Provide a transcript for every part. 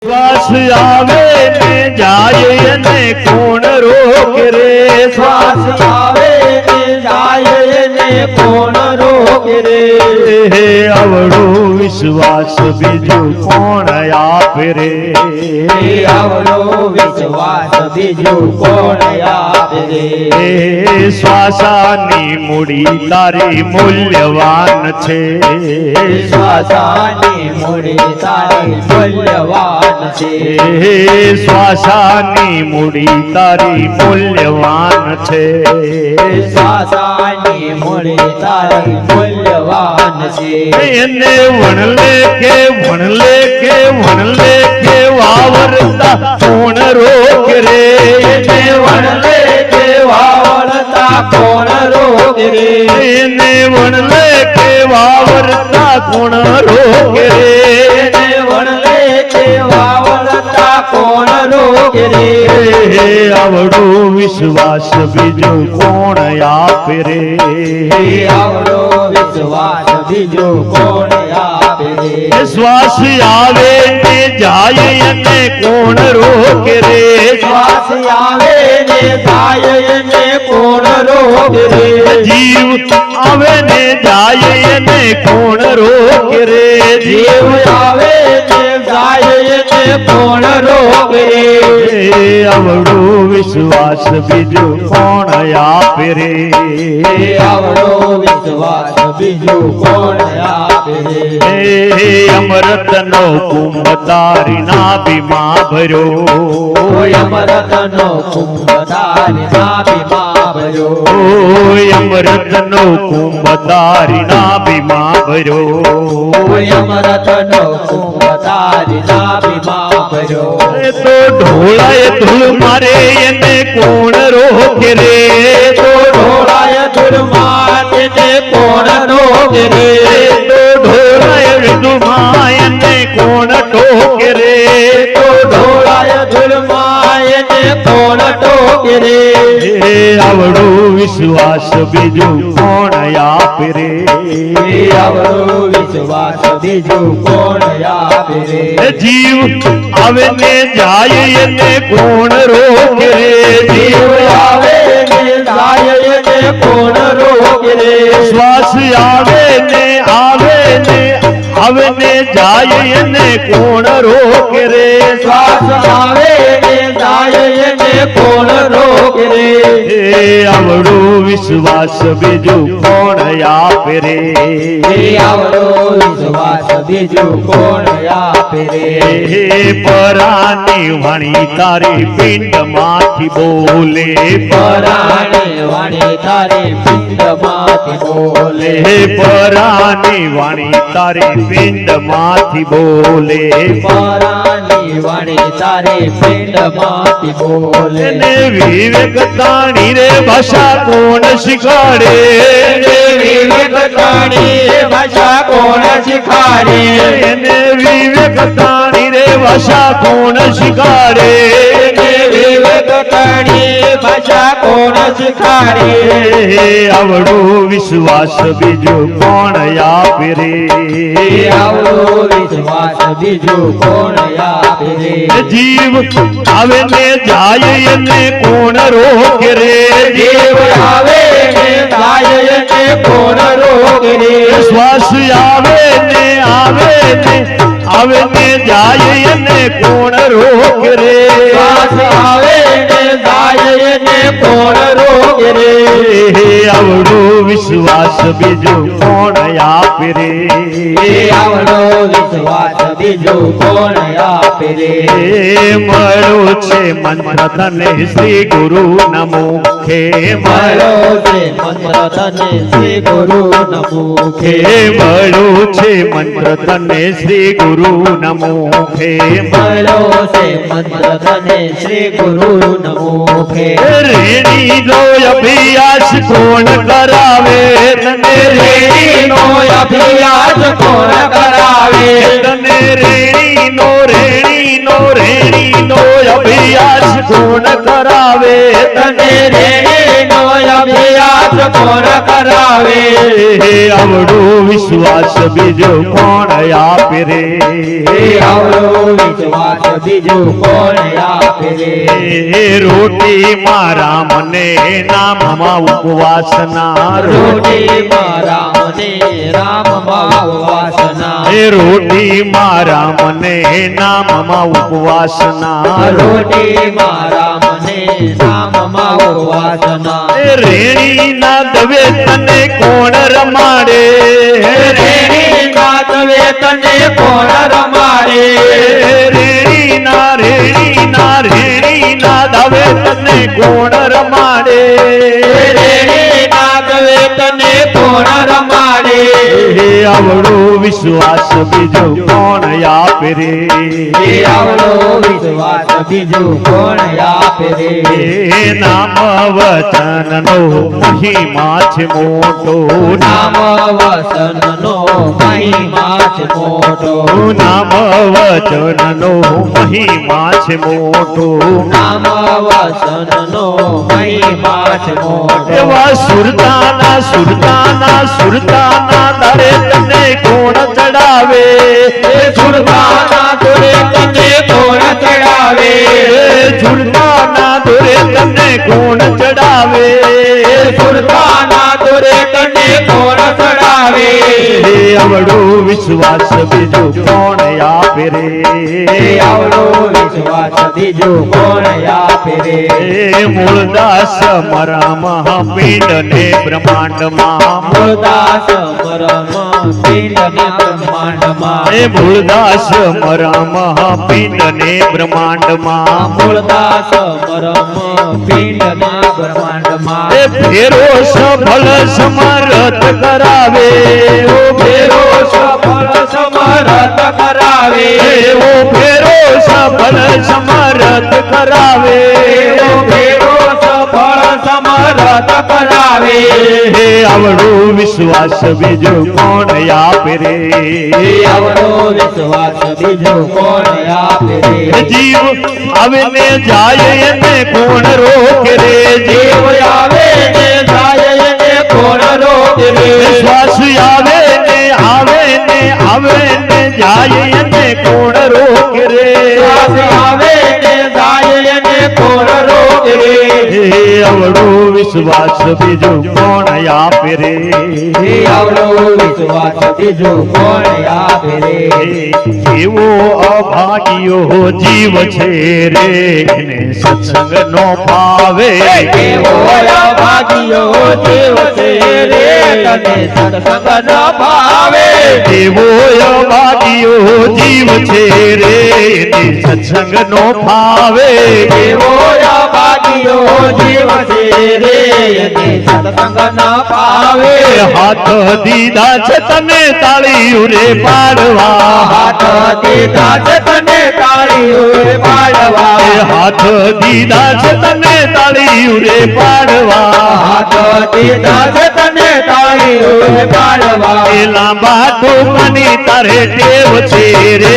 શ્વાસ આવે ને જાય ને કોણ રોકે રે શ્વાસ આવે ને જાય ને કોણ રોકે રે આવડો વિશ્વાસ બીજું કોણ આપે રે આવડો વિશ્વાસ બીજું કોણ આપે રે શ્વાસાની મૂડી તારી મૂલ્યવાન છે શ્વાસાની મૂડી તારી મૂલ્યવાન છે શ્વાસાની મૂડી તારી મૂલ્યવાન છે શ્વાસાની મૂડી તારી મૂલ્યવાન છે એને વણલે કે વાવરતા કોણ રોકે રે એને વણલે કે વાવરતા કોણ રોકે રે એને વણલે કે વાવરતા કોણ રોકે રે એને વણલે કે વાવરતા કોણ રોકે રે આવડો વિશ્વાસ બીજું કોણ આપે રે આવડો વિશ્વાસ બીજું કોણ આપે રે શ્વાસ આવે ને જાય અને કોણ રોકે રે શ્વાસ આવે ને જાય ને કોણ રોકે રે જીવ આવે ને જાય અને કોણ રોકે રે જીવ આવે ને જાય ને કોણ રોકે રે આવડો વિશ્વાસ બીજું કોણ આપે રે આવડો વિશ્વાસ બીજું કોણ આપે રે અમૃત નો કુંભ તારી નાભીમાં ભર્યો અમૃત નો કુંભ તારી નાભીમાં ભર્યો અમૃત નો કુંભ તારી નાભીમાં ભર્યો અમૃત નો કુંભ તારી નાભીમાં ભર્યો તો ઢોળાય ધૂળ મારે એને કોણ રોકે રે તો ઢોળાય ધૂળ મારે ને કોણ રોકે રે તો ઢોળાય ધૂળમાં એને કોણ ટોકે રે તો ઢોળાય ધૂળ મારે ને કોણ ટોકે રે આવડો વિશ્વાસ બીજું કોણ આપે રે આવડો વિશ્વાસ બીજું કોણ આપે રે જીવ આવે ને જાય એને કોણ રોકે રે જીવ આવે ને જાય ને કોણ રોકે રે શ્વાસ આવે ને જાય એને કોણ રોકે રે શ્વાસ આવે ને જાય ને કોણ રોકે રે આવડો વિશ્વાસ બીજું કોણ આપે રે આવડો વિશ્વાસ બીજું કોણ આપે રે પરાની વાણી તારી પિંડ માંથી બોલે પરાણી વાણી તારી પિંડ માંથી બોલે પરાની વાણી તારી પિંડ માંથી બોલે પરાણી વાણી તારી પિંડ માંથી બોલે ને વિવેક તાણી રે ભાષા કોણ શીખવાડે વિવેક તાણી ભાષા કોણ શીખાડે એને વિવેક તાણી રે ભાષા કોણ શીખવાડે વિવેક તાણી ભાષા કોણ શીખાડે આવડો વિશ્વાસ બીજું કોણ આપે રે આવડો વિશ્વાસ બીજું કોણ આપે રે જીવ આવે ને જાય એને કોણ રોકે રે જીવ આવે ને જાય ને કોણ રોકે રે શ્વાસ આવે ને જાય એને કોણ રોકે રે શ્વાસ આવે ને જાય ને કોણ રોકે રે આવડો વિશ્વાસ બીજું કોણ આપે રે આવડો વિશ્વાસ બીજું કોણ આપે રે મળો છે મંત્ર તને શ્રી ગુરુ નમુખે મળો છે મંત્ર તને શ્રી ગુરુ નમુખે મળો છે મંત્ર તને શ્રી ગુરુ નમુખે મળો છે મંત્ર તને શ્રી ગુરુ નમુખે રેણી નો અભ્યાસ કોણ કરાવે તને રેણી નો અભ્યાસ કોણ કરાવે તને રેણી નો અભ્યાસ કોણ કરાવે તને રેણી નો અભ્યાસ કોણ કરાવે આવડો વિશ્વાસ બીજો કોણ આપે રે આવડો વિશ્વાસ બીજું કોણ આપે રે રોટી મારા મને નામમાં ઉપવાસના રોટી મારા મને રામમાં વાસના રોટી મારા મને નામમાં ઉપવાસના રોટી મારા મને રામમાં વાસના રેણી ના દવે તને કોણ રમાડે રેણી કાતવે તને કોણ રમાડે રેણી ના દવે તને કોણ રમાડે રેણી કાતવે તને કોણ રમાડે આવડો વિશ્વાસ બીજો કોણ આપે રે આવડો વિશ્વાસ બીજું કોણ આપે રે નામ વચન નો મહિમા છે મોટો નામ વસનનો મહિમા છે મોટો નામ વચન નો મહિમા છે મોટો નામ વસનનો મહિમા છે મોટો એવા સુરતાના દરે તને કોણ ચડાવે સુરતાના દોરે તને કોણ ચડાવે સુરતાના દોરે તને કોણ ચડાવે સુરતાના દોરે તને કોણ ચડાવે આવડો વિશ્વાસ બીજો કોણ આપે રે આવડો વિશ્વાસ બીજો કોણ આપે રે મૂળદાસ મારા મહાપિંડ ને બ્રહ્માંડમાં મૂળદાસ મરમ પિંડ ને બ્રહ્માંડમાં મૂળદાસ મારા મહાપિંડ ને બ્રહ્માંડમાં મૂળદાસ મરમ પિંડ ને બ્રહ્માંડમાં ફેરો સફળ સમરથ કરાવે ફેરો સફળ સમરથ કરાવે ઓ ફેરો સફળ સમરથ કરાવે ફેરો સફળ સમરથ કરાવે આવડો વિશ્વાસ બીજો કોણ આપે રે આવડો વિશ્વાસ બીજો કોણ આપે રે જીવ આવે ને જાય એને કોણ રોકે રે જીવ આવે ને જાય એને કોણ રોકે રે શ્વાસ આવે ને જાય એને કોણ રોકે રે શ્વાસ આવે ને જાય એને કોણ રોકે રે આવડો વિશ્વાસ બીજો કોણ આપે રે આવડો વિશ્વાસ બીજો કોણ આપે રે એવો અભાગ્યો જીવ છે રે એને સત્સંગ નો ભાવે કેવો ભાગ્યો જીવ છે રે તને સત્સંગ ન ભાવે એવો અભાગ્યો જીવ છે રે એને સત્સંગ નો ભાવે કેવો ભાગ્યો જીવ છે રે એને સત્સંગ ન ભાવે હાથ દીધા છે તને તાળીઓ રે પાડવા હાથ દીધા છે તને તાળીઓ રે પાડવા હાથ દીધા છે તને તાળીઓ રે પાડવા હાથ દીધા છે તને તાળીઓ રે પાડવા એ લાંબા ટોકાની તારે ટેવ છે રે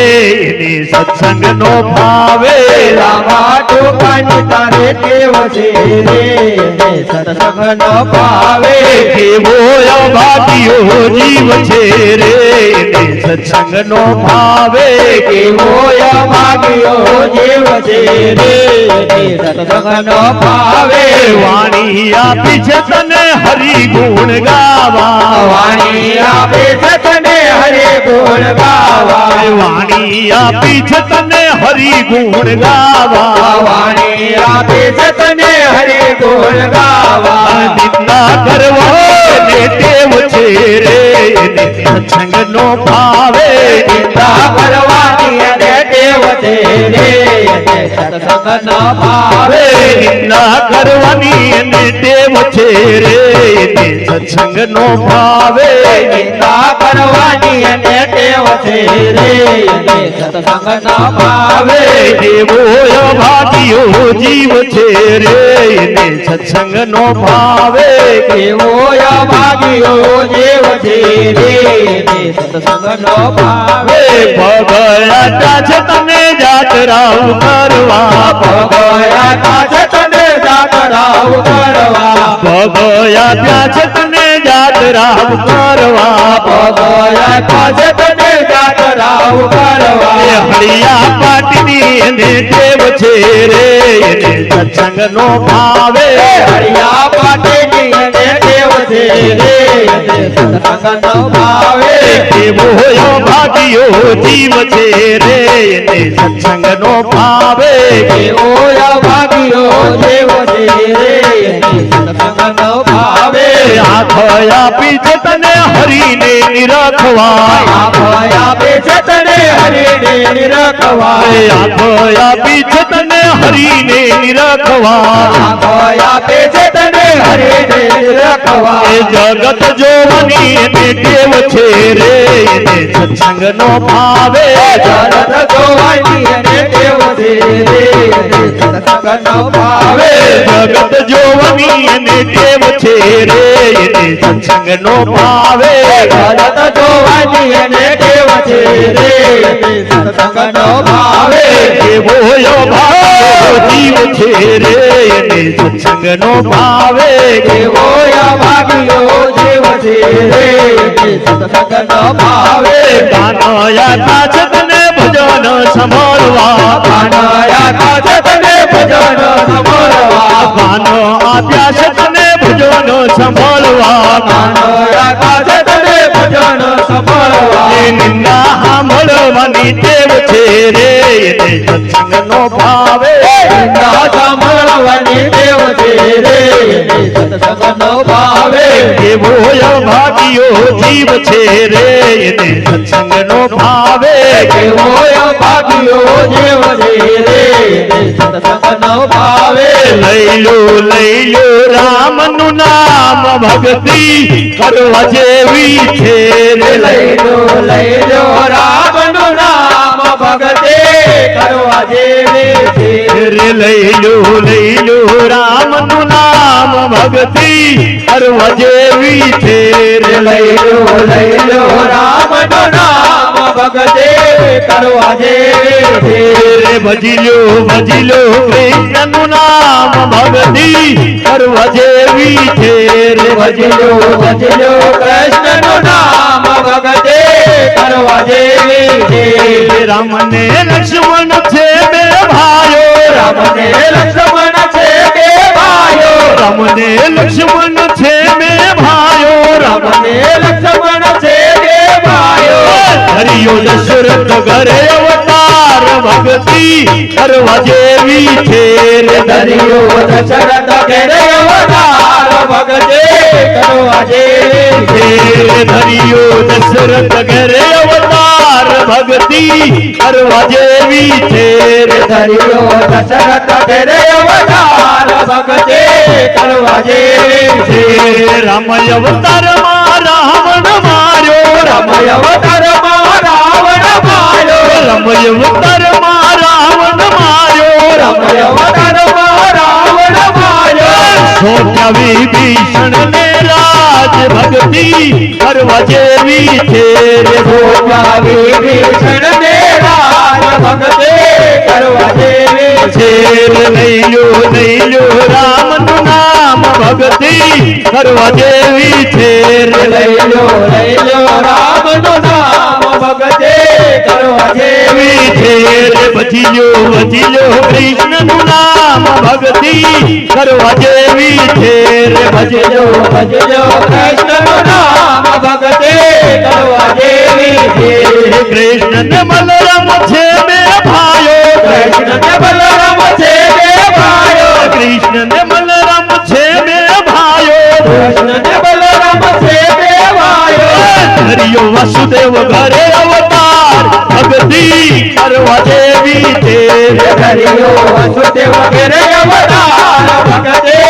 એની સત્સંગ નો ભાવે લાંબા ટોકાની તારે ટેવ છે રે એને સત્સંગ ન ભાવે કેવો અભાગ્યો જીવ છે રે એને સત્સંગ નો ભાવે કેવો ભાગ્યો જીવ છે રે એને સત્સંગ ન ભાવે વાણી આપી છે તને હરિ ગુણ ગાવા વાણી આપે છે તને હરે ગુણ ગાવા વાણી આપી છે તને હરિ ગુણ ગાવા વાણી આપે છે તને હરે ગુણ ગાવા નિંદા કરવા ને ટેવ છે રે એને સત્સંગ નો ભાવે નિંદા કરવાની અને ટેવ છે રે એને સત્સંગ ન ભાવે નિંદા કરવાની એને ટેવ છે રે એને સત્સંગ નો ભાવે નિંદા કરવાની અને ટેવ છે રે એને સત્સંગ ન ભાવે એવો અભાગ્યો જીવ છે રે એને સત્સંગ નો ભાવે કેવો ભાગ્યો જીવ છે રે એને સત્સંગ ન ભાવે ભગયા છે તને જાતરાવ કરવા ભગયા છે તને જાતરાવ રાવ કરવા ભગયા ત્યાં છે તને જાતરાવ કરવા ભગયા પાસે તને જાત રાવ કરવા એ હળિયા પાટીની એને ટેવ છે રે એને સત્સંગ નો ભાવે હરિયા પાટેની અને દેવ છે રે અને સત્સંગ નો ભાવે કેવો ભાગ્યો જીવ છે રે એને સત્સંગ નો ભાવે એવો ભાગ્યો દેવ છે રે અને સત્સંગ નો ભાવે આંખ આપી છે તને હરીને નિરખવા ભયા બેસે તને હરિને નિરખવા આંખ આપી છે તને હરીને નિરખવા ભયા બેસે તને હરિને નિરખવા એ જગત જોવાની એને ટેવ છે રે એને સત્સંગ નો ભાવે જગત જોવાની અને દેવ છે રે અને સત્સંગ નો ભાવે જગત જોવાની એને ટેવ છે રે એને સત્સંગ નો ભાવે જગત જોવાની અને દેવ છે રે અને સત્સંગ નો ભાવે કેવો ભાગ્યો જીવ છે રે એને સત્સંગ નો ભાવે એવો ભાગ્યો જીવ છે રે અને સત્સંગ નો ભાવે કાનયા છે તને ભજન સંભાળવા કાનયા કાજે તને ભજન સંભળવા કાનો આપ્યા છે તને ભજન સંભાળવા કાનયા કાજે તને ભજન સંભળવા એ નિંદા સાંભળવાની ટેવ છે રે એને સત્સંગ નો ભાવે નિંદા સાંભળવાની ટેવ છે રે એને સત્સંગ નો ભાવે કેવો ભાગ્યો જીવ છે રે એને સત્સંગ નો ભાવે એવો ભાગ્યો જીવ છે રે એને સત્સંગ નો ભાવે લઈ લો રામનું નામ ભક્તિ કરવા જેવી છે રે લઈ લો રામનું નામ ભગતે કરવા જેવી છે રે લઈ લો રામનું નામ ભક્તિ કરવા જેવી છે રે લઈ લો રામનું નામ ભગતે કરવા જેવી છે રે ભજી લો કૃષ્ણનું નામ ભક્તિ કરવા જેવી છે રે ભજલો કૃષ્ણનું નામ ભગતે કરવા જેવી છે રામને લક્ષ્મણ છે બે ભાઈઓ રામને લક્ષ્મણ છે બે ભાઈઓ રામને લક્ષ્મણ છે બે ભાઈઓ રામને લક્ષ્મણ છે બે ભાઈઓ હરિયો દશરથ ઘરે અવતાર ભક્તિ કરવા જેવી છે રે દરિયો દશરથ ઘેરે અવતાર ભગતે કરવા જેવી છે ધરિયો દશરથ ઘરે અવતાર ભક્તિ કરવા જેવી છે રે દરિયો દશરથ ઘેરે અવતાર ભગતે કરવા જેવી છે રામ અવતારમાં રાવણ માર્યો રામ અવતારમાં રાવણ માર્યો રામ અવતારમાં રાવણ માર્યો રામ અવતારમાં રાવણ માર્યો સોટ્યા વિભીષણ ને રાજ ભક્તિ કરવા જેવી છે રે ભોગા વિભીષણ ને રાજ ભગતે કરવા જેવી છે રે લઈ લો રામનું નામ ભક્તિ કરવા જેવી છે રે લઈ લો રામનું નામ ભગતે કરવા જેવી છે રે ભજી લો કૃષ્ણનું નામ ભક્તિ કરવા જેવી છે રે ભજજો કૃષ્ણનું નામ ભગતે કરવા જેવી છે કૃષ્ણ ને બલરામ છે બે ભાઈઓ કૃષ્ણ ને બલરામ છે બે ભાઈઓ કૃષ્ણ ને બલરામ છે બે ભાઈઓ કૃષ્ણ ને બલરામ છે બે ભાઈઓ હરિયો વાસુદેવ ઘરે અવતાર ભક્તિ કરવા જેવી છે હરિયો વસુદેવ ઘેરે અવતાર ભગતે